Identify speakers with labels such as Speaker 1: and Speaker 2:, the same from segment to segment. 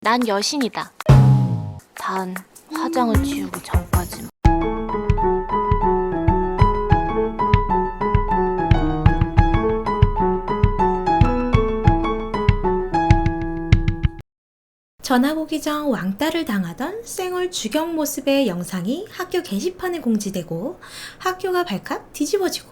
Speaker 1: 난 여신이다. 단 화장을 지우기 전까지.
Speaker 2: 전학 오기 전 왕따를 당하던 쌩얼 주경 모습의 영상이 학교 게시판에 공지되고 학교가 발칵 뒤집어지고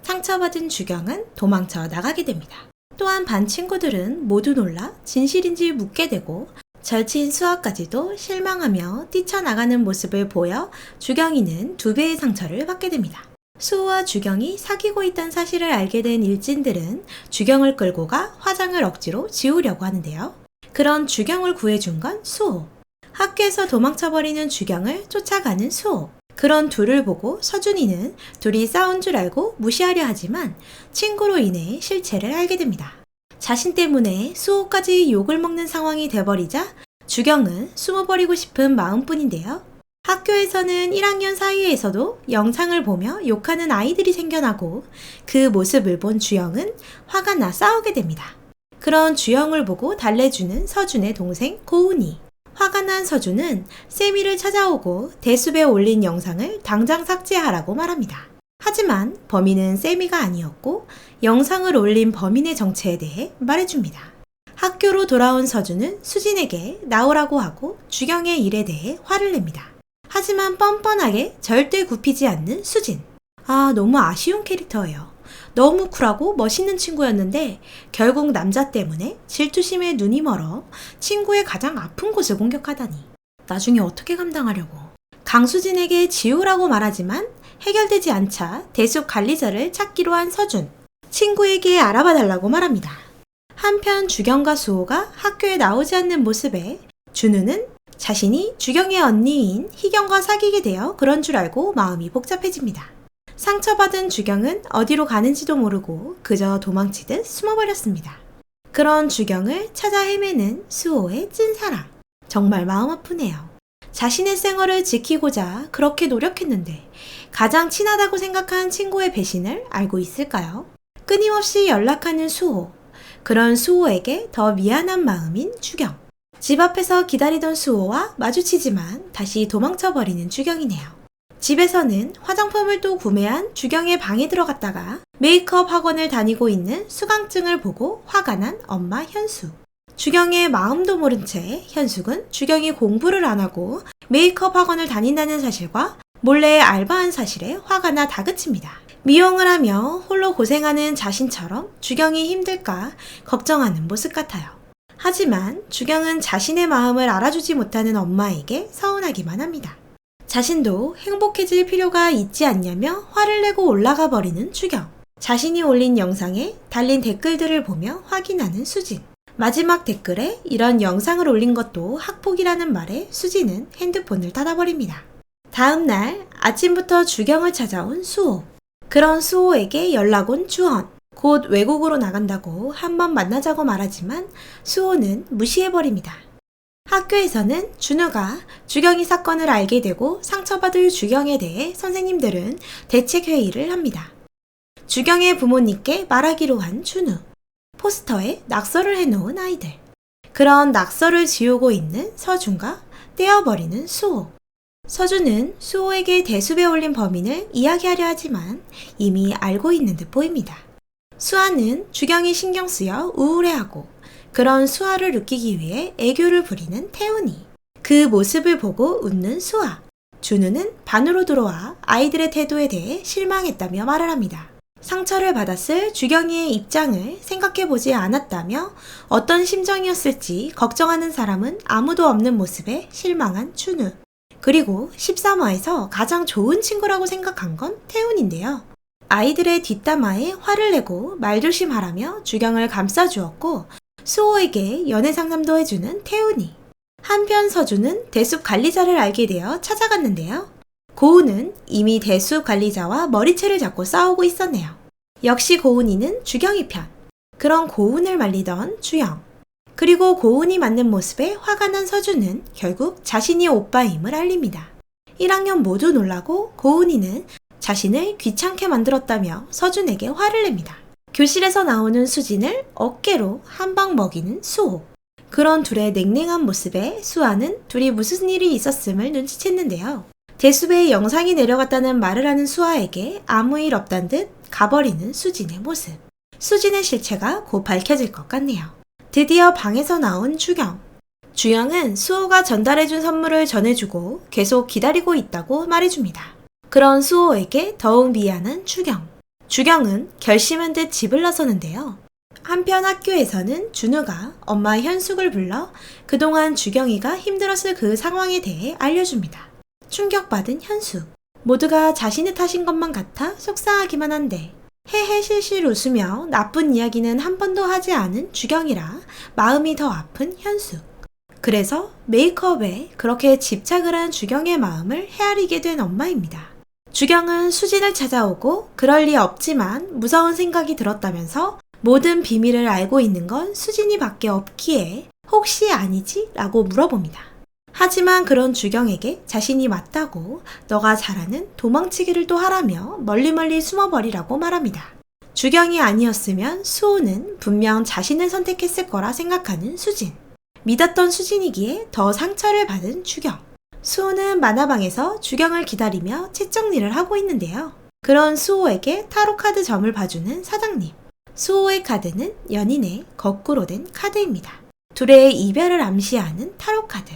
Speaker 2: 상처받은 주경은 도망쳐 나가게 됩니다. 또한 반 친구들은 모두 놀라 진실인지 묻게 되고 절친 수아까지도 실망하며 뛰쳐나가는 모습을 보여 주경이는 2배의 상처를 받게 됩니다. 수호와 주경이 사귀고 있다는 사실을 알게 된 일진들은 주경을 끌고 가 화장을 억지로 지우려고 하는데요. 그런 주경을 구해준 건 수호. 학교에서 도망쳐버리는 주경을 쫓아가는 수호. 그런 둘을 보고 서준이는 둘이 싸운 줄 알고 무시하려 하지만 친구로 인해 실체를 알게 됩니다. 자신 때문에 수호까지 욕을 먹는 상황이 돼버리자 주경은 숨어버리고 싶은 마음뿐인데요. 학교에서는 1학년 사이에서도 영상을 보며 욕하는 아이들이 생겨나고 그 모습을 본 주영은 화가 나 싸우게 됩니다. 그런 주영을 보고 달래주는 서준의 동생 고은이. 화가 난 서준은 세미를 찾아오고 대숲에 올린 영상을 당장 삭제하라고 말합니다. 하지만 범인은 세미가 아니었고 영상을 올린 범인의 정체에 대해 말해줍니다. 학교로 돌아온 서준은 수진에게 나오라고 하고 주경의 일에 대해 화를 냅니다. 하지만 뻔뻔하게 절대 굽히지 않는 수진. 너무 아쉬운 캐릭터예요. 너무 쿨하고 멋있는 친구였는데 결국 남자 때문에 질투심에 눈이 멀어 친구의 가장 아픈 곳을 공격하다니. 나중에 어떻게 감당하려고. 강수진에게 지우라고 말하지만 해결되지 않자 대숲 관리자를 찾기로 한 서준. 친구에게 알아봐 달라고 말합니다. 한편 주경과 수호가 학교에 나오지 않는 모습에 준우는 자신이 주경의 언니인 희경과 사귀게 되어 그런 줄 알고 마음이 복잡해집니다. 상처받은 주경은 어디로 가는지도 모르고 그저 도망치듯 숨어버렸습니다. 그런 주경을 찾아 헤매는 수호의 찐사랑. 정말 마음 아프네요. 자신의 쌩얼을 지키고자 그렇게 노력했는데 가장 친하다고 생각한 친구의 배신을 알고 있을까요? 끊임없이 연락하는 수호. 그런 수호에게 더 미안한 마음인 주경. 집 앞에서 기다리던 수호와 마주치지만 다시 도망쳐버리는 주경이네요. 집에서는 화장품을 또 구매한 주경의 방에 들어갔다가 메이크업 학원을 다니고 있는 수강증을 보고 화가 난 엄마 현수. 주경의 마음도 모른 채 현숙은 주경이 공부를 안 하고 메이크업 학원을 다닌다는 사실과 몰래 알바한 사실에 화가 나 다그칩니다. 미용을 하며 홀로 고생하는 자신처럼 주경이 힘들까 걱정하는 모습 같아요. 하지만 주경은 자신의 마음을 알아주지 못하는 엄마에게 서운하기만 합니다. 자신도 행복해질 필요가 있지 않냐며 화를 내고 올라가 버리는 주경. 자신이 올린 영상에 달린 댓글들을 보며 확인하는 수진. 마지막 댓글에 이런 영상을 올린 것도 학폭이라는 말에 수진은 핸드폰을 닫아버립니다. 다음 날 아침부터 주경을 찾아온 수호. 그런 수호에게 연락 온 주헌. 곧 외국으로 나간다고 한번 만나자고 말하지만 수호는 무시해버립니다. 학교에서는 준우가 주경이 사건을 알게 되고 상처받을 주경에 대해 선생님들은 대책회의를 합니다. 주경의 부모님께 말하기로 한 준우. 포스터에 낙서를 해놓은 아이들. 그런 낙서를 지우고 있는 서준과 떼어버리는 수호. 서준은 수호에게 대숲에 올린 범인을 이야기하려 하지만 이미 알고 있는 듯 보입니다. 수아는 주경이 신경 쓰여 우울해하고 그런 수아를 느끼기 위해 애교를 부리는 태훈이. 그 모습을 보고 웃는 수아. 준우는 반으로 들어와 아이들의 태도에 대해 실망했다며 말을 합니다. 상처를 받았을 주경이의 입장을 생각해보지 않았다며 어떤 심정이었을지 걱정하는 사람은 아무도 없는 모습에 실망한 준우. 그리고 13화에서 가장 좋은 친구라고 생각한 건 태훈인데요. 아이들의 뒷담화에 화를 내고 말조심하라며 주경을 감싸주었고 수호에게 연애 상담도 해주는 태훈이. 한편 서준은 대숲 관리자를 알게 되어 찾아갔는데요. 고은은 이미 대숲 관리자와 머리채를 잡고 싸우고 있었네요. 역시 고은이는 주경이 편. 그런 고은을 말리던 주영. 그리고 고은이 맞는 모습에 화가 난 서준은 결국 자신이 오빠임을 알립니다. 1학년 모두 놀라고 고은이는 자신을 귀찮게 만들었다며 서준에게 화를 냅니다. 교실에서 나오는 수진을 어깨로 한 방 먹이는 수호. 그런 둘의 냉랭한 모습에 수아는 둘이 무슨 일이 있었음을 눈치챘는데요. 대수배에 영상이 내려갔다는 말을 하는 수아에게 아무 일 없단 듯 가버리는 수진의 모습. 수진의 실체가 곧 밝혀질 것 같네요. 드디어 방에서 나온 주경. 주영은 수호가 전달해준 선물을 전해주고 계속 기다리고 있다고 말해줍니다. 그런 수호에게 더욱 미안한 주경. 주경은 결심한 듯 집을 나서는데요. 한편 학교에서는 준우가 엄마 현숙을 불러 그동안 주경이가 힘들었을 그 상황에 대해 알려줍니다. 충격받은 현숙. 모두가 자신의 탓인 것만 같아 속상하기만 한데 헤헤 실실 웃으며 나쁜 이야기는 한 번도 하지 않은 주경이라 마음이 더 아픈 현숙. 그래서 메이크업에 그렇게 집착을 한 주경의 마음을 헤아리게 된 엄마입니다. 주경은 수진을 찾아오고 그럴 리 없지만 무서운 생각이 들었다면서 모든 비밀을 알고 있는 건 수진이 밖에 없기에 혹시 아니지? 라고 물어봅니다. 하지만 그런 주경에게 자신이 맞다고 너가 잘하는 도망치기를 또 하라며 멀리 숨어버리라고 말합니다. 주경이 아니었으면 수호는 분명 자신을 선택했을 거라 생각하는 수진. 믿었던 수진이기에 더 상처를 받은 주경. 수호는 만화방에서 주경을 기다리며 책 정리를 하고 있는데요. 그런 수호에게 타로카드 점을 봐주는 사장님. 수호의 카드는 연인의 거꾸로 된 카드입니다. 둘의 이별을 암시하는 타로카드.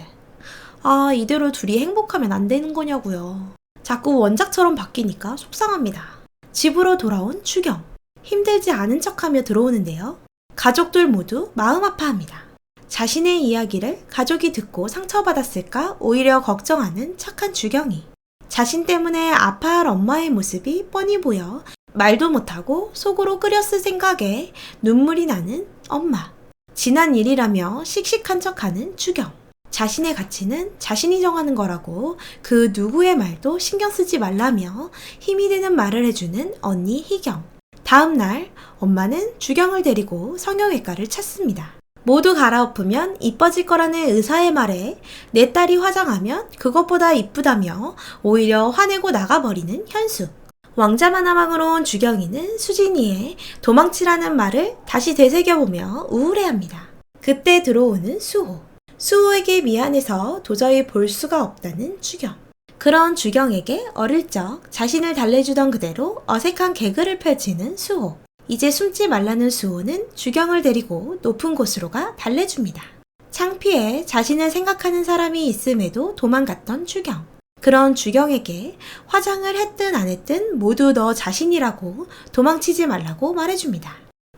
Speaker 2: 아, 이대로 둘이 행복하면 안 되는 거냐고요. 자꾸 원작처럼 바뀌니까 속상합니다. 집으로 돌아온 주경. 힘들지 않은 척하며 들어오는데요. 가족들 모두 마음 아파합니다. 자신의 이야기를 가족이 듣고 상처받았을까 오히려 걱정하는 착한 주경이. 자신 때문에 아파할 엄마의 모습이 뻔히 보여 말도 못하고 속으로 끓였을 생각에 눈물이 나는 엄마. 지난 일이라며 씩씩한 척하는 주경. 자신의 가치는 자신이 정하는 거라고 그 누구의 말도 신경 쓰지 말라며 힘이 되는 말을 해주는 언니 희경. 다음 날 엄마는 주경을 데리고 성형외과를 찾습니다. 모두 갈아엎으면 이뻐질 거라는 의사의 말에 내 딸이 화장하면 그것보다 이쁘다며 오히려 화내고 나가버리는 현숙. 왕자만화방으로 온 주경이는 수진이의 도망치라는 말을 다시 되새겨보며 우울해합니다. 그때 들어오는 수호. 수호에게 미안해서 도저히 볼 수가 없다는 주경. 그런 주경에게 어릴 적 자신을 달래주던 그대로 어색한 개그를 펼치는 수호. 이제 숨지 말라는 수호는 주경을 데리고 높은 곳으로 가 달래줍니다. 창피해 자신을 생각하는 사람이 있음에도 도망갔던 주경. 그런 주경에게 화장을 했든 안 했든 모두 너 자신이라고 도망치지 말라고 말해줍니다.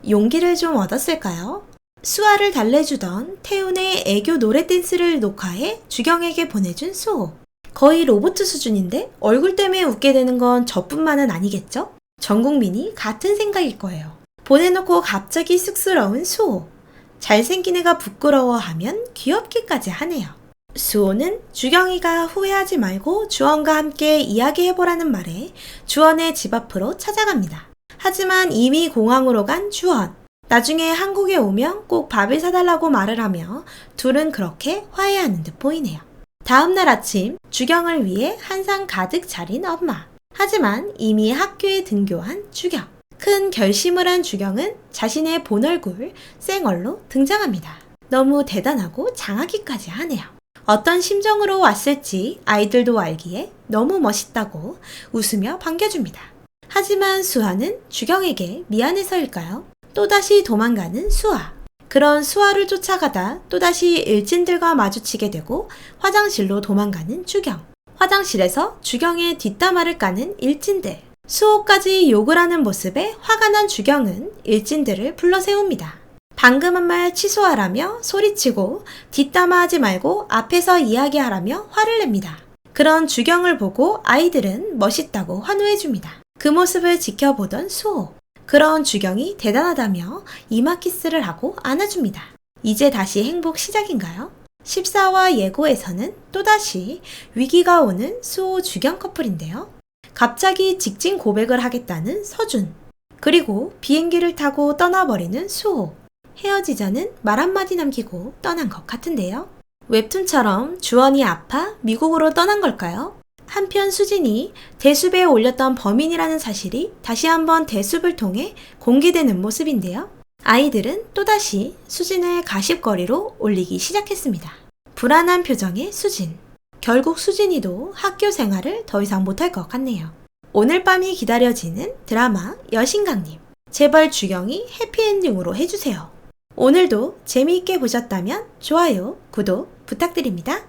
Speaker 2: 용기를 좀 얻었을까요? 수아를 달래주던 태훈의 애교 노래 댄스를 녹화해 주경에게 보내준 수호. 거의 로봇 수준인데 얼굴 때문에 웃게 되는 건 저뿐만은 아니겠죠? 전 국민이 같은 생각일 거예요. 보내놓고 갑자기 쑥스러운 수호. 잘생긴 애가 부끄러워하면 귀엽기까지 하네요. 수호는 주경이가 후회하지 말고 주원과 함께 이야기해보라는 말에 주원의 집 앞으로 찾아갑니다. 하지만 이미 공항으로 간 주원. 나중에 한국에 오면 꼭 밥을 사달라고 말을 하며 둘은 그렇게 화해하는 듯 보이네요. 다음날 아침 주경을 위해 한상 가득 차린 엄마. 하지만 이미 학교에 등교한 주경. 큰 결심을 한 주경은 자신의 본 얼굴 쌩얼로 등장합니다. 너무 대단하고 장하기까지 하네요. 어떤 심정으로 왔을지 아이들도 알기에 너무 멋있다고 웃으며 반겨줍니다. 하지만 수아는 주경에게 미안해서일까요? 또다시 도망가는 수아. 그런 수아를 쫓아가다 또다시 일진들과 마주치게 되고 화장실로 도망가는 주경. 화장실에서 주경의 뒷담화를 까는 일진들. 수호까지 욕을 하는 모습에 화가 난 주경은 일진들을 불러 세웁니다. 방금 한 말 취소하라며 소리치고 뒷담화하지 말고 앞에서 이야기하라며 화를 냅니다. 그런 주경을 보고 아이들은 멋있다고 환호해줍니다. 그 모습을 지켜보던 수호. 그런 주경이 대단하다며 이마 키스를 하고 안아줍니다. 이제 다시 행복 시작인가요? 14화 예고에서는 또다시 위기가 오는 수호 주경 커플인데요. 갑자기 직진 고백을 하겠다는 서준. 그리고 비행기를 타고 떠나버리는 수호. 헤어지자는 말 한마디 남기고 떠난 것 같은데요. 웹툰처럼 주원이 아파 미국으로 떠난 걸까요? 한편 수진이 대숲에 올렸던 범인이라는 사실이 다시 한번 대숲을 통해 공개되는 모습인데요. 아이들은 또다시 수진을 가십거리로 올리기 시작했습니다. 불안한 표정의 수진. 결국 수진이도 학교 생활을 더 이상 못할 것 같네요. 오늘 밤이 기다려지는 드라마 여신강림. 제발 주경이 해피엔딩으로 해주세요. 오늘도 재미있게 보셨다면 좋아요, 구독 부탁드립니다.